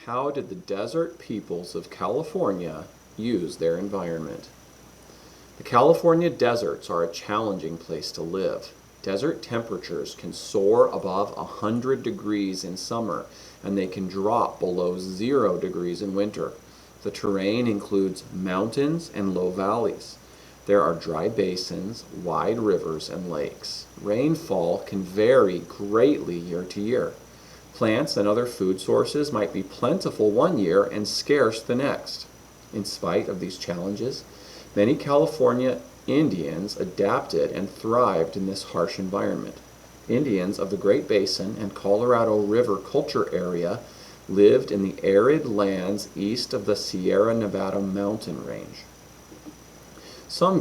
How did the desert peoples of California use their environment? The California deserts are a challenging place to live. Desert temperatures can soar above 100 degrees in summer, and they can drop below 0 degrees in winter. The terrain includes mountains and low valleys. There are dry basins, wide rivers, and lakes. Rainfall can vary greatly year to year. Plants and other food sources might be plentiful one year and scarce the next. In spite of these challenges, many California Indians adapted and thrived in this harsh environment. Indians of the Great Basin and Colorado River culture area lived in the arid lands east of the Sierra Nevada mountain range. Some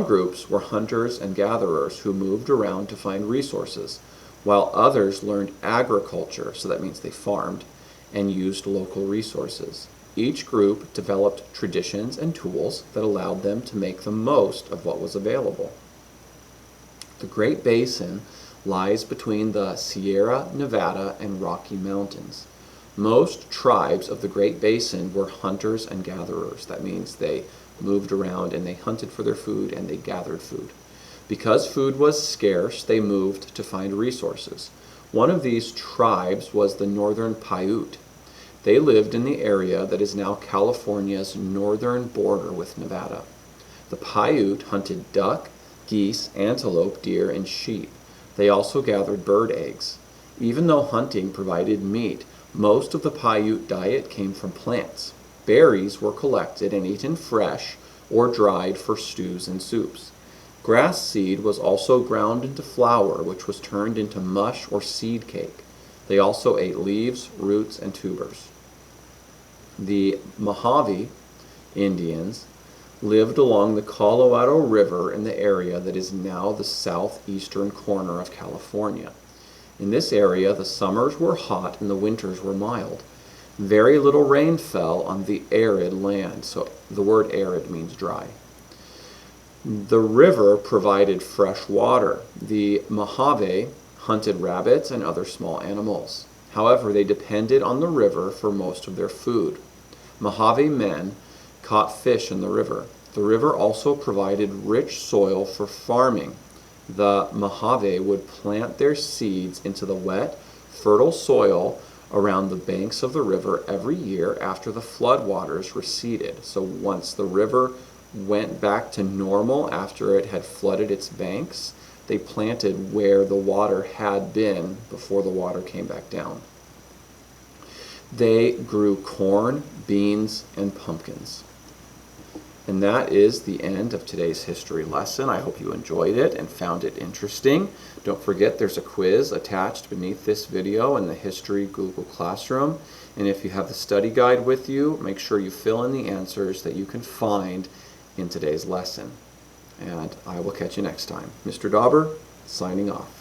groups were hunters and gatherers who moved around to find resources, while others learned agriculture, so that means they farmed, and used local resources. Each group developed traditions and tools that allowed them to make the most of what was available. The Great Basin lies between the Sierra Nevada and Rocky Mountains. Most tribes of the Great Basin were hunters and gatherers. That means they moved around and they hunted for their food and they gathered food. Because food was scarce, they moved to find resources. One of these tribes was the Northern Paiute. They lived in the area that is now California's northern border with Nevada. The Paiute hunted duck, geese, antelope, deer, and sheep. They also gathered bird eggs. Even though hunting provided meat, most of the Paiute diet came from plants. Berries were collected and eaten fresh or dried for stews and soups. Grass seed was also ground into flour, which was turned into mush or seed cake. They also ate leaves, roots, and tubers. The Mojave Indians lived along the Colorado River in the area that is now the southeastern corner of California. In this area, the summers were hot and the winters were mild. Very little rain fell on the arid land, so the word arid means dry. The river provided fresh water. The Mojave hunted rabbits and other small animals. However, they depended on the river for most of their food. Mojave men caught fish in the river. The river also provided rich soil for farming. The Mojave would plant their seeds into the wet, fertile soil around the banks of the river every year after the floodwaters receded. So once the river went back to normal after it had flooded its banks, they planted where the water had been before the water came back down. They grew corn, beans, and pumpkins. And that is the end of today's history lesson. I hope you enjoyed it and found it interesting. Don't forget there's a quiz attached beneath this video in the History Google Classroom. And if you have the study guide with you, make sure you fill in the answers that you can find in today's lesson. And I will catch you next time. Mr. Dauber, signing off.